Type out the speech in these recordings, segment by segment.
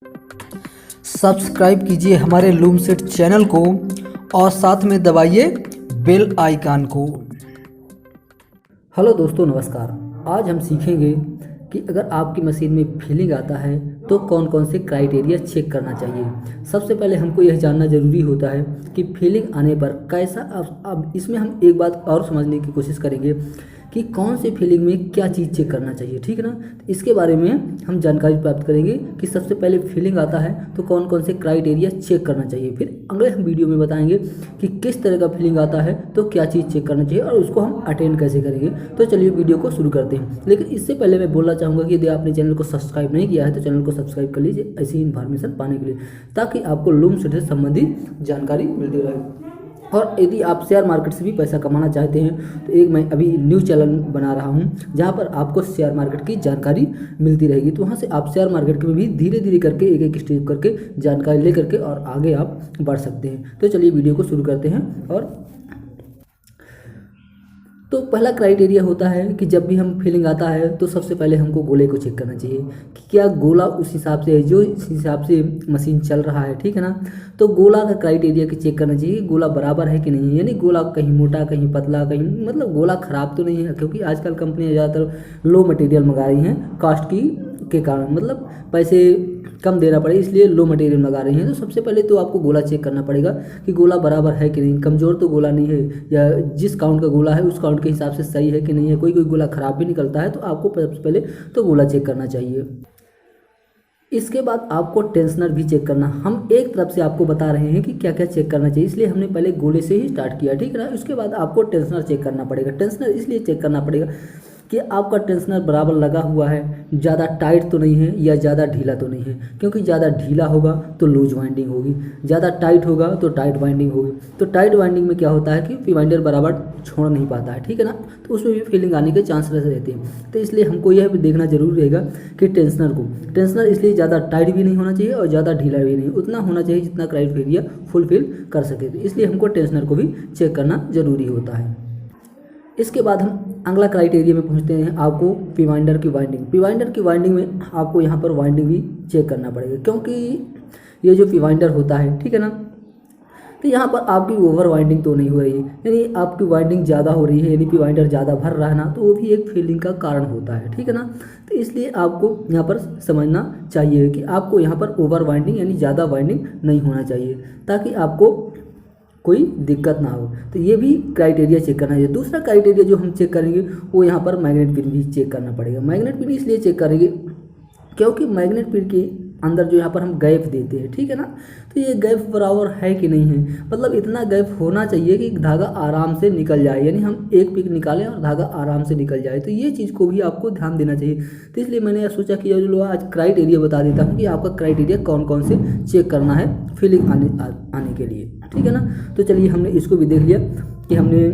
Subscribe कीजिए हमारे loom set channel को और साथ में दबाइए बेल आइकन को। हेलो दोस्तों, नमस्कार। आज हम सीखेंगे कि अगर आपकी मशीन में फीलिंग आता है तो कौन कौन से क्राइटेरिया चेक करना चाहिए। सबसे पहले हमको यह जानना ज़रूरी होता है कि फीलिंग आने पर कैसा। अब इसमें हम एक बात और समझने की कोशिश करेंगे कि कौन से फीलिंग में क्या चीज़ चेक करना चाहिए, ठीक है ना। तो इसके बारे में हम जानकारी प्राप्त करेंगे कि सबसे पहले फीलिंग आता है तो कौन कौन से क्राइटेरिया चेक करना चाहिए। फिर अगले हम वीडियो में बताएंगे कि किस तरह का फीलिंग आता है तो क्या चीज़ चेक करना चाहिए और उसको हम अटेंड कैसे करेंगे। तो चलिए वीडियो को शुरू करते हैं। लेकिन इससे पहले मैं बोलना चाहूँगा कि यदि आपने चैनल को सब्सक्राइब नहीं किया है तो चैनल को सब्सक्राइब कर लीजिए ऐसी इन्फॉर्मेशन पाने के लिए, ताकि आपको लूम सेट से संबंधित जानकारी मिलती रहे। और यदि आप शेयर मार्केट से भी पैसा कमाना चाहते हैं तो एक मैं अभी न्यू चैनल बना रहा हूं जहां पर आपको शेयर मार्केट की जानकारी मिलती रहेगी। तो वहां से आप शेयर मार्केट में भी धीरे धीरे करके एक एक स्टेप करके जानकारी ले करके और आगे आप बढ़ सकते हैं। तो चलिए वीडियो को शुरू करते हैं। और तो पहला क्राइटेरिया होता है कि जब भी हम फीलिंग आता है तो सबसे पहले हमको गोले को चेक करना चाहिए कि क्या गोला उस हिसाब से है जो इस हिसाब से मशीन चल रहा है, ठीक है ना। तो गोला का क्राइटेरिया की चेक करना चाहिए, गोला बराबर है कि नहीं है, यानी गोला कहीं मोटा कहीं पतला कहीं मतलब गोला ख़राब तो नहीं है, क्योंकि आजकल कंपनियाँ ज़्यादातर लो मटेरियल मंगा रही हैं कास्ट के कारण, मतलब पैसे कम देना पड़े इसलिए लो मटेरियल लगा रही हैं। तो सबसे पहले तो आपको गोला चेक करना पड़ेगा कि गोला बराबर है कि नहीं, कमज़ोर तो गोला नहीं है, या जिस काउंट का गोला है उस काउंट के हिसाब से सही है कि नहीं है। कोई कोई गोला ख़राब भी निकलता है, तो आपको सबसे पहले तो गोला चेक करना चाहिए। इसके बाद आपको टेंशनर भी चेक करना। हम एक तरफ से आपको बता रहे हैं कि क्या क्या चेक करना चाहिए, इसलिए हमने पहले गोले से ही स्टार्ट किया, ठीक है ना। उसके बाद आपको टेंशनर चेक करना पड़ेगा। टेंशनर इसलिए चेक करना पड़ेगा कि आपका टेंशनर बराबर लगा हुआ है, ज़्यादा टाइट तो नहीं है या ज़्यादा ढीला तो नहीं है, क्योंकि ज़्यादा ढीला होगा तो लूज वाइंडिंग होगी, ज़्यादा टाइट होगा तो टाइट वाइंडिंग होगी। तो टाइट वाइंडिंग में क्या होता है कि पी-वाइंडर बराबर छोड़ नहीं पाता है, ठीक है ना। तो उसमें भी फीलिंग आने के चांसेस रहते हैं। तो इसलिए हमको यह भी देखना जरूरी रहेगा कि टेंशनर इसलिए ज़्यादा टाइट भी नहीं होना चाहिए और ज़्यादा ढीला भी नहीं, उतना होना चाहिए जितना क्राइटेरिया फुलफिल कर सके। तो इसलिए हमको टेंशनर को भी चेक करना जरूरी होता है। इसके बाद हम अगला क्राइटेरिया में पहुंचते हैं, आपको पी-वाइंडर की वाइंडिंग में आपको यहाँ पर वाइंडिंग भी चेक करना पड़ेगा, क्योंकि ये जो पी-वाइंडर होता है, ठीक है ना, तो यहाँ पर आपकी ओवर वाइंडिंग तो नहीं हो रही है, यानी आपकी वाइंडिंग ज़्यादा हो रही है, यानी पी-वाइंडर ज़्यादा भर रहा है ना, तो वो भी एक फीलिंग का कारण होता है, ठीक है ना। तो इसलिए आपको यहाँ पर समझना चाहिए कि आपको यहाँ पर ओवर वाइंडिंग यानी ज़्यादा वाइंडिंग नहीं होना चाहिए, ताकि आपको कोई दिक्कत ना हो। तो ये भी क्राइटेरिया चेक करना चाहिए। दूसरा क्राइटेरिया जो हम चेक करेंगे वो यहाँ पर मैग्नेट पिन भी चेक करना पड़ेगा। मैग्नेट पिन इसलिए चेक करेंगे क्योंकि मैग्नेट पिन के अंदर जो यहाँ पर हम गैप देते हैं, ठीक है ना, तो ये गैप बराबर है कि नहीं है, मतलब इतना गैप होना चाहिए कि धागा आराम से निकल जाए, यानी हम एक पिक निकालें और धागा आराम से निकल जाए। तो ये चीज़ को भी आपको ध्यान देना चाहिए। तो इसलिए मैंने सोचा कि चलो आज क्राइटेरिया बता देता हूँ कि आपका क्राइटेरिया कौन कौन से चेक करना है फीलिंग आने के लिए, ठीक है ना। तो चलिए हमने इसको भी देख लिया कि हमने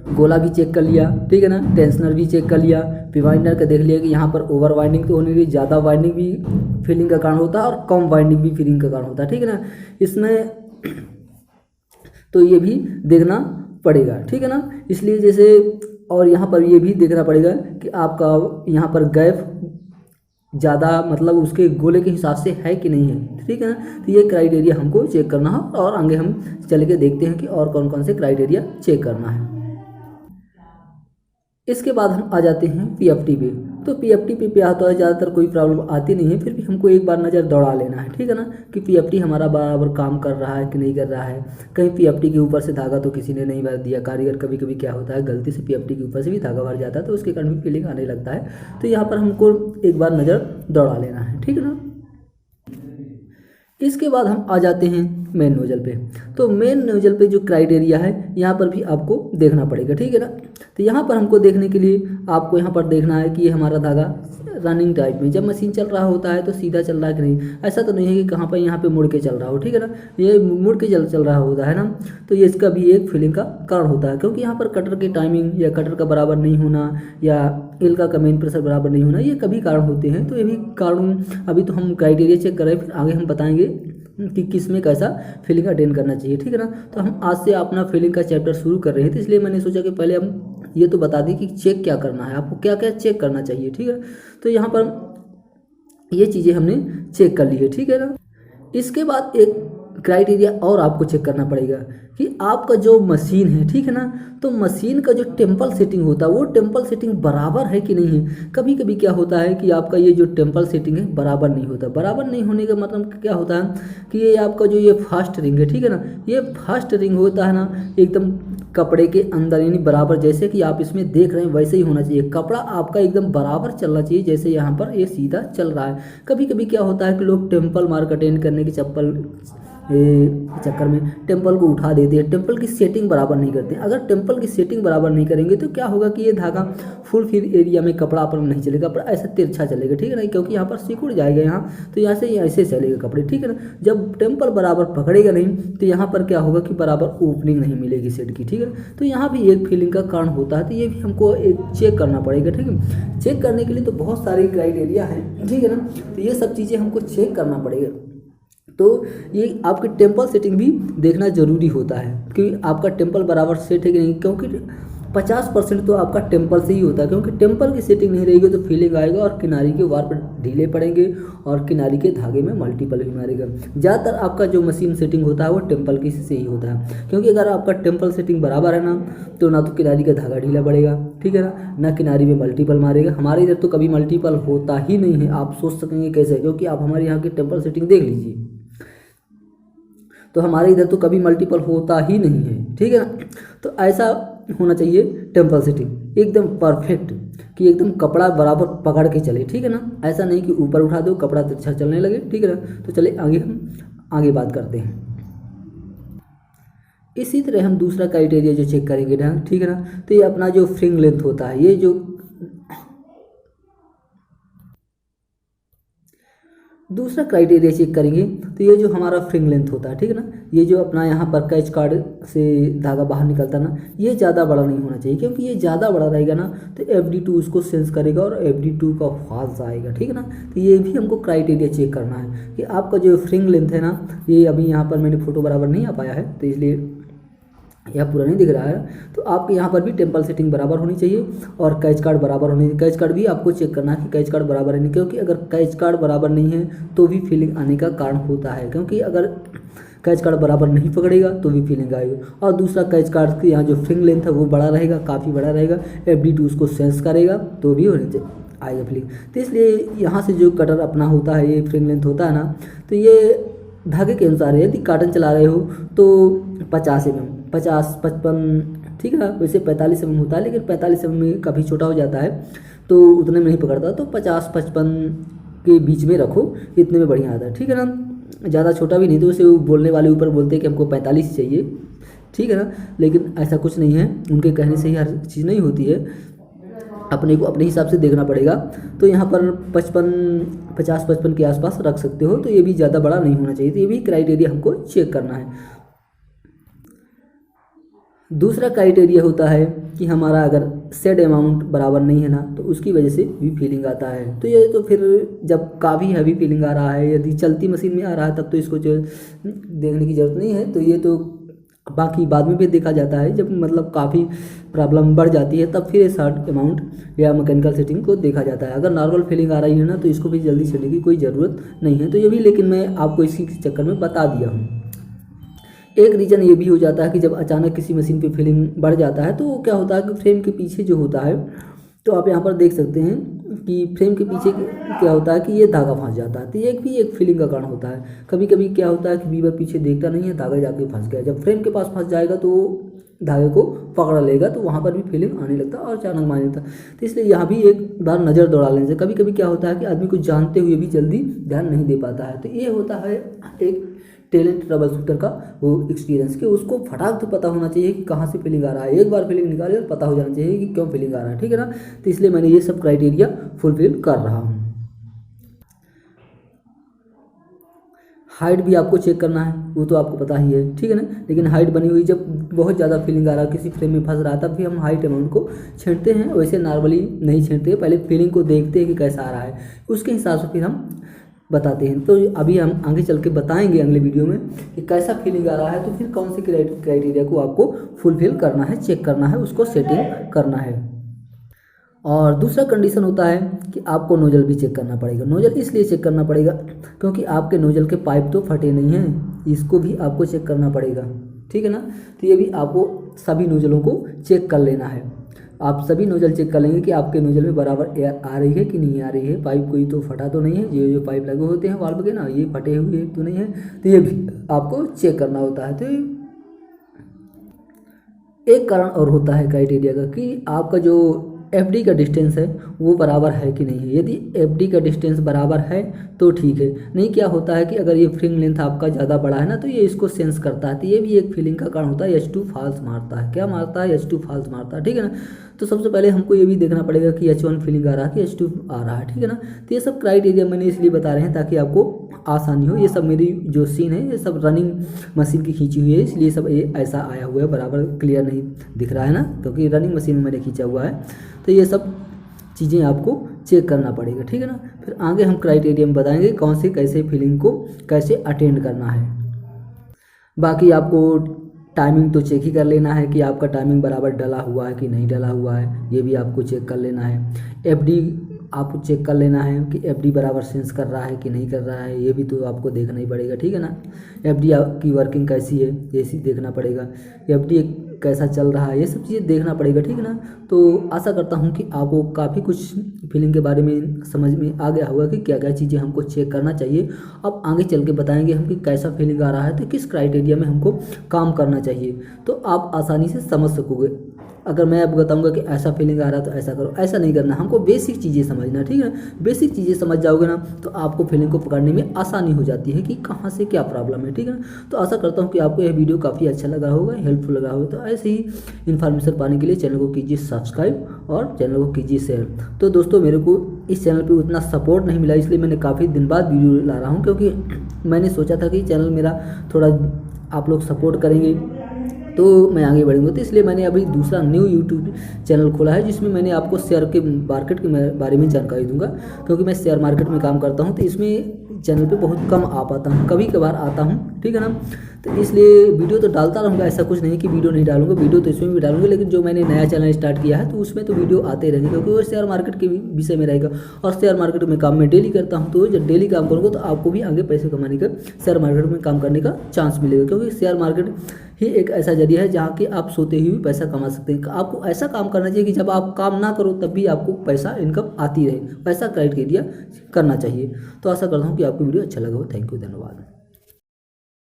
गोला भी चेक कर लिया, ठीक है ना, टेंशनर भी चेक कर लिया, पी-वाइंडर का देख लिया कि यहाँ पर ओवर वाइंडिंग तो होने रही, ज़्यादा वाइंडिंग भी फीलिंग का कारण होता है और कम वाइंडिंग भी फीलिंग का कारण होता है, ठीक है ना। इसमें तो ये भी देखना पड़ेगा, ठीक है ना। इसलिए जैसे और यहाँ पर ये भी देखना पड़ेगा कि आपका यहाँ पर गैप ज़्यादा मतलब उसके गोले के हिसाब से है कि नहीं है, ठीक है ना। तो ये क्राइटेरिया हमको चेक करना है और आगे हम चल के देखते हैं कि और कौन कौन से क्राइटेरिया चेक करना है। इसके बाद हम आ जाते हैं पीएफटी पे। तो पीएफटी पे क्या होता है, ज़्यादातर कोई प्रॉब्लम आती नहीं है, फिर भी हमको एक बार नज़र दौड़ा लेना है, ठीक है ना, कि पीएफटी हमारा बराबर काम कर रहा है कि नहीं कर रहा है। कहीं पीएफटी के ऊपर से धागा तो किसी ने नहीं भर दिया, कारीगर कभी कभी क्या होता है गलती से पीएफटी के ऊपर से भी धागा भर जाता है, तो उसके कारण भी फीलिंग आने लगता है। तो यहाँ पर हमको एक बार नज़र दौड़ा लेना है, ठीक है ना। इसके बाद हम आ जाते हैं मेन नोजल पे। तो मेन नोजल पे जो क्राइटेरिया है यहाँ पर भी आपको देखना पड़ेगा, ठीक है ना। तो यहाँ पर हमको देखने के लिए आपको यहाँ पर देखना है कि ये हमारा धागा रनिंग टाइप में जब मशीन चल रहा होता है तो सीधा चल रहा है कि नहीं, ऐसा तो नहीं है कि कहाँ पर यहाँ पे मुड़ के चल रहा हो, ठीक है ना। ये मुड़ के चल रहा होता है ना, तो ये इसका भी एक फीलिंग का कारण होता है, क्योंकि यहाँ पर कटर की टाइमिंग या कटर का बराबर नहीं होना या एल का मेन प्रेशर बराबर नहीं होना, ये कभी कारण होते हैं। तो ये भी कारण अभी तो हम क्राइटेरिया चेक कर रहे हैं, फिर आगे हम बताएंगे कि किस में कैसा फीलिंग अटेंड करना चाहिए, ठीक है ना। तो हम आज से अपना फीलिंग का चैप्टर शुरू कर रहे हैं, तो इसलिए मैंने सोचा कि पहले हम ये तो बता दें कि चेक क्या करना है, आपको क्या क्या चेक करना चाहिए, ठीक है। तो यहाँ पर ये चीज़ें हमने चेक कर ली है, ठीक है ना। इसके बाद एक क्राइटेरिया और आपको चेक करना पड़ेगा कि आपका जो मशीन है, ठीक है ना, तो मशीन का जो टेम्पल सेटिंग होता है वो टेम्पल सेटिंग बराबर है कि नहीं है। कभी कभी क्या होता है कि आपका ये जो टेम्पल सेटिंग है बराबर नहीं होता। बराबर नहीं होने का मतलब क्या होता है कि ये आपका जो ये फर्स्ट रिंग है, ठीक है ना, ये फर्स्ट रिंग होता है ना एकदम कपड़े के अंदर, यानी बराबर जैसे कि आप इसमें देख रहे हैं वैसे ही होना चाहिए। कपड़ा आपका एकदम बराबर चलना चाहिए, जैसे यहाँ पर ये सीधा चल रहा है। कभी कभी क्या होता है कि लोग टेम्पल मार्क अटेंड करने की चक्कर में टेम्पल को उठा देते हैं, टेम्पल की सेटिंग बराबर नहीं करते। अगर टेम्पल की सेटिंग बराबर नहीं करेंगे तो क्या होगा कि ये धागा फुल फिल एरिया में कपड़ा अपन नहीं चलेगा, कपड़ा ऐसा तिरछा चलेगा, ठीक है ना, क्योंकि यहाँ पर सिकुड़ जाएगा यहाँ, तो यहाँ से ऐसे चलेगा कपड़े, ठीक है ना। जब टेम्पल बराबर पकड़ेगा नहीं तो यहाँ पर क्या होगा कि बराबर ओपनिंग नहीं मिलेगी सेट की, ठीक है ना। तो यहाँ भी एक फीलिंग का कारण होता है, तो ये भी हमको एक चेक करना पड़ेगा, ठीक है। चेक करने के लिए तो बहुत सारे क्राइटेरिया हैं, ठीक है ना, तो ये सब चीज़ें हमको चेक करना पड़ेगा। तो ये आपकी टेम्पल सेटिंग भी देखना ज़रूरी होता है कि आपका टेम्पल बराबर सेट है कि नहीं, क्योंकि 50% तो आपका टेम्पल से ही होता है, क्योंकि टेम्पल की सेटिंग नहीं रहेगी तो फीलिंग आएगा और किनारी के वार पर ढीले पड़ेंगे और किनारी के धागे में मल्टीपल भी मारेगा। ज़्यादातर आपका जो मशीन सेटिंग होता है वो टेम्पल की से ही होता है, क्योंकि अगर आपका टेम्पल सेटिंग बराबर है ना तो ना तो किनारी का धागा ढीला पड़ेगा, ठीक है ना किनारी में मल्टीपल मारेगा। हमारे इधर तो कभी मल्टीपल होता ही नहीं है। आप सोच सकेंगे कैसे, क्योंकि आप हमारे यहाँ की टेम्पल सेटिंग देख लीजिए, तो हमारे इधर तो कभी मल्टीपल होता ही नहीं है, ठीक है ना। तो ऐसा होना चाहिए टेम्पल सेटिंग एकदम परफेक्ट कि एकदम कपड़ा बराबर पकड़ के चले, ठीक है ना। ऐसा नहीं कि ऊपर उठा दो कपड़ा तिरछा चलने लगे, ठीक है ना। तो चले आगे हम आगे बात करते हैं। इसी तरह हम दूसरा क्राइटेरिया जो चेक करेंगे ना, ठीक है ना, तो ये अपना जो फ्रिंग लेंथ होता है, ये जो दूसरा क्राइटेरिया चेक करेंगे तो ये जो हमारा फ्रिंग लेंथ होता है, ठीक है ना, ये जो अपना यहाँ पर कैच कार्ड से धागा बाहर निकलता है ना, ये ज़्यादा बड़ा नहीं होना चाहिए, क्योंकि ये ज़्यादा बड़ा रहेगा ना तो FD2 उसको सेंस करेगा और FD2 का फॉल्स आएगा, ठीक है ना। तो ये भी हमको क्राइटेरिया चेक करना है कि आपका जो फ्रिंग लेंथ है ना, ये अभी यहाँ पर मैंने फोटो बराबर नहीं आ पाया है तो इसलिए यह पूरा नहीं दिख रहा है। तो आपके यहाँ पर भी टेम्पल सेटिंग बराबर होनी चाहिए और कैच कार्ड बराबर होनी चाहिए। कैच कार्ड भी आपको चेक करना है कि कैच कार्ड बराबर है नहीं, क्योंकि अगर कैच कार्ड बराबर नहीं है तो भी फीलिंग आने का कारण होता है, क्योंकि अगर कैच कार्ड बराबर नहीं पकड़ेगा तो भी फीलिंग आएगा। और दूसरा कैच कार्ड के यहाँ जो फ्रिंग लेंथ है वो बड़ा रहेगा, काफ़ी बड़ा रहेगा, FD2 उसको सेंस करेगा तो भी होने चाहिए आएगा फीलिंग। तो इसलिए यहाँ से जो कटर अपना होता है, ये फ्रिंग लेंथ होता है ना, तो ये धागे के अनुसार है। यदि काटन चला रहे हो तो 50 mm 50-55, ठीक है ना। वैसे 45 mm होता है, लेकिन 45 mm में काफ़ी छोटा हो जाता है तो उतने में नहीं पकड़ता, तो 50-55 के बीच में रखो, इतने में बढ़िया आता है, ठीक है ना। ज़्यादा छोटा भी नहीं, तो उसे बोलने वाले ऊपर बोलते हैं कि हमको 45 चाहिए, ठीक है ना, लेकिन ऐसा कुछ नहीं है, उनके कहने से ही हर चीज़ नहीं होती है, अपने को अपने हिसाब से देखना पड़ेगा। तो यहाँ पर 50-55 के आसपास रख सकते हो, तो ये भी ज़्यादा बड़ा नहीं होना चाहिए। तो ये भी क्राइटेरिया हमको चेक करना है। दूसरा क्राइटेरिया होता है कि हमारा अगर सेट अमाउंट बराबर नहीं है ना तो उसकी वजह से भी फीलिंग आता है। तो ये तो फिर जब काफ़ी हैवी फीलिंग आ रहा है, यदि चलती मशीन में आ रहा है तब तो इसको जो देखने की ज़रूरत नहीं है, तो ये तो बाकी बाद में भी देखा जाता है। जब मतलब काफ़ी प्रॉब्लम बढ़ जाती है तब फिर शार्ट अमाउंट या मैकेनिकल सेटिंग को देखा जाता है। अगर नॉर्मल फीलिंग आ रही है ना तो इसको भी जल्दी छेड़ने की कोई ज़रूरत नहीं है। तो ये भी लेकिन मैं आपको इसी चक्कर में बता दिया हूँ। एक रीज़न ये भी हो जाता है कि जब अचानक किसी मशीन पे फीलिंग बढ़ जाता है तो क्या होता है कि फ्रेम के पीछे जो होता है, तो आप यहाँ पर देख सकते हैं कि फ्रेम के पीछे क्या होता है कि ये धागा फंस जाता है। तो ये भी एक फीलिंग का कारण होता है। कभी कभी क्या होता है कि वीवर पीछे देखता नहीं है, धागा जाके फंस गया। जब फ्रेम के पास फंस जाएगा तो धागे को पकड़ लेगा, तो वहाँ पर भी फीलिंग आने लगता है और अचानक मारने लगता है। तो इसलिए यहाँ भी एक बार नज़र दौड़ा लेने से कभी कभी क्या होता है कि आदमी को जानते हुए भी जल्दी ध्यान नहीं दे पाता है। तो ये होता है एक टैलेंट ट्रबल शूटर का वो एक्सपीरियंस कि उसको फटाक तो पता होना चाहिए कि कहाँ से फीलिंग आ रहा है। एक बार फीलिंग निकाले और पता हो जाना चाहिए कि क्यों फीलिंग आ रहा है, ठीक है ना। तो इसलिए मैंने ये सब क्राइटेरिया फुलफिल कर रहा हूँ। हाइट भी आपको चेक करना है, वो तो आपको पता ही है, ठीक है ना। लेकिन हाइट बनी हुई जब बहुत ज़्यादा फीलिंग आ रहा है, किसी फ्रेम में फंस रहा है, तब भी हम हाइट अमाउंट को छेड़ते हैं। वैसे नॉर्मली नहीं छेड़ते, पहले फीलिंग को देखते हैं कि कैसा आ रहा है, उसके हिसाब से फिर हम बताते हैं। तो अभी हम आगे चल के बताएंगे अगले वीडियो में कि कैसा फीलिंग आ रहा है, तो फिर कौन से क्राइटेरिया को आपको फुलफिल करना है, चेक करना है, उसको सेटिंग करना है। और दूसरा कंडीशन होता है कि आपको नोजल भी चेक करना पड़ेगा। नोजल इसलिए चेक करना पड़ेगा क्योंकि आपके नोजल के पाइप तो फटे नहीं हैं, इसको भी आपको चेक करना पड़ेगा, ठीक है ना। तो ये भी आपको सभी नोजलों को चेक कर लेना है। आप सभी नोजल चेक कर लेंगे कि आपके नोजल में बराबर एयर आ रही है कि नहीं आ रही है, पाइप कोई तो फटा तो नहीं है, ये जो पाइप लगे होते हैं वाल्व के ना, ये फटे हुए तो नहीं है, तो ये भी आपको चेक करना होता है। तो एक कारण और होता है क्राइटेरिया का कि आपका जो एफडी का डिस्टेंस है वो बराबर है कि नहीं है। यदि एफडी का डिस्टेंस बराबर है तो ठीक है, नहीं क्या होता है कि अगर ये फ्रिंग लेंथ आपका ज़्यादा बड़ा है ना तो ये इसको सेंस करता है, तो ये भी एक फीलिंग का कारण होता है। H2 फॉल्स मारता है, क्या मारता है, H2 फॉल्स मारता है, ठीक है ना। तो सबसे पहले हमको ये भी देखना पड़ेगा कि H1 फीलिंग आ रहा है कि H2 आ रहा है, ठीक है ना। तो ये सब क्राइटेरिया मैंने इसलिए बता रहे हैं ताकि आपको आसानी हो। ये सब मेरी जो सीन है ये सब रनिंग मशीन की खींची हुई है, इसलिए सब ये ऐसा आया हुआ है, बराबर क्लियर नहीं दिख रहा है ना, क्योंकि रनिंग मशीन में मैंने खींचा हुआ है। तो ये सब चीज़ें आपको चेक करना पड़ेगा, ठीक है ना। फिर आगे हम क्राइटेरिया में बताएंगे कौन से कैसे फीलिंग को कैसे अटेंड करना है। बाकी आपको टाइमिंग तो चेक ही कर लेना है कि आपका टाइमिंग बराबर डला हुआ है कि नहीं डला हुआ है, ये भी आपको चेक कर लेना है। एफडी आपको चेक कर लेना है कि एफडी बराबर सेंस कर रहा है कि नहीं कर रहा है, ये भी तो आपको देखना ही पड़ेगा, ठीक है ना। एफडी की वर्किंग कैसी है ये भी देखना पड़ेगा, एफडी कैसा चल रहा है, ये सब चीज़ें देखना पड़ेगा, ठीक है ना। तो आशा करता हूँ कि आपको काफ़ी कुछ फीलिंग के बारे में समझ में आ गया होगा कि क्या क्या चीज़ें हमको चेक करना चाहिए। अब आगे चल के बताएंगे हम कि कैसा फीलिंग आ रहा है तो किस क्राइटेरिया में हमको काम करना चाहिए, तो आप आसानी से समझ सकोगे। अगर मैं आपको बताऊंगा कि ऐसा फीलिंग आ रहा है तो ऐसा करो, ऐसा नहीं करना, हमको बेसिक चीज़ें समझना, ठीक है ना। बेसिक चीज़ें समझ जाओगे ना तो आपको फीलिंग को पकड़ने में आसानी हो जाती है कि कहाँ से क्या प्रॉब्लम है, ठीक है ना। तो आशा करता हूँ कि आपको यह वीडियो काफ़ी अच्छा लगा होगा, हेल्पफुल लगा होगा। तो ऐसे ही इन्फॉर्मेशन पाने के लिए चैनल को कीजिए सब्सक्राइब और चैनल को कीजिए शेयर। तो दोस्तों मेरे को इस चैनल पर उतना सपोर्ट नहीं मिला, इसलिए मैंने काफ़ी दिन बाद वीडियो ला रहा हूँ, क्योंकि मैंने सोचा था कि चैनल मेरा थोड़ा आप लोग सपोर्ट करेंगे तो मैं आगे बढ़ूंगा। तो इसलिए मैंने अभी दूसरा न्यू यूट्यूब चैनल खोला है जिसमें मैंने आपको शेयर के मार्केट के बारे में जानकारी दूंगा, क्योंकि मैं शेयर मार्केट में काम करता हूं तो इसमें चैनल पे बहुत कम आ पाता हूं, कभी कभार आता हूं, ठीक है ना। तो इसलिए वीडियो तो डालता रहूँगा, ऐसा कुछ नहीं कि वीडियो नहीं डालूंगा, वीडियो तो इसमें भी डालूंगा, लेकिन जो मैंने नया चैनल स्टार्ट किया है तो उसमें तो वीडियो आते रहेंगे, क्योंकि वो शेयर मार्केट के विषय में रहेगा। और शेयर मार्केट में काम मैं डेली करता हूँ, तो जब डेली काम करूँगा तो आपको भी आगे पैसे कमाने का, शेयर मार्केट में काम करने का चांस मिलेगा, क्योंकि शेयर मार्केट ही एक ऐसा जरिया है जहाँ कि आप सोते ही भी पैसा कमा सकते हैं। आपको ऐसा काम करना चाहिए कि जब आप काम ना करो तब भी आपको पैसा इनकम आती रहे, वैसा क्राइटेरिया करना चाहिए। तो आशा करता हूँ कि आपको वीडियो अच्छा लगा हो। थैंक यू, धन्यवाद।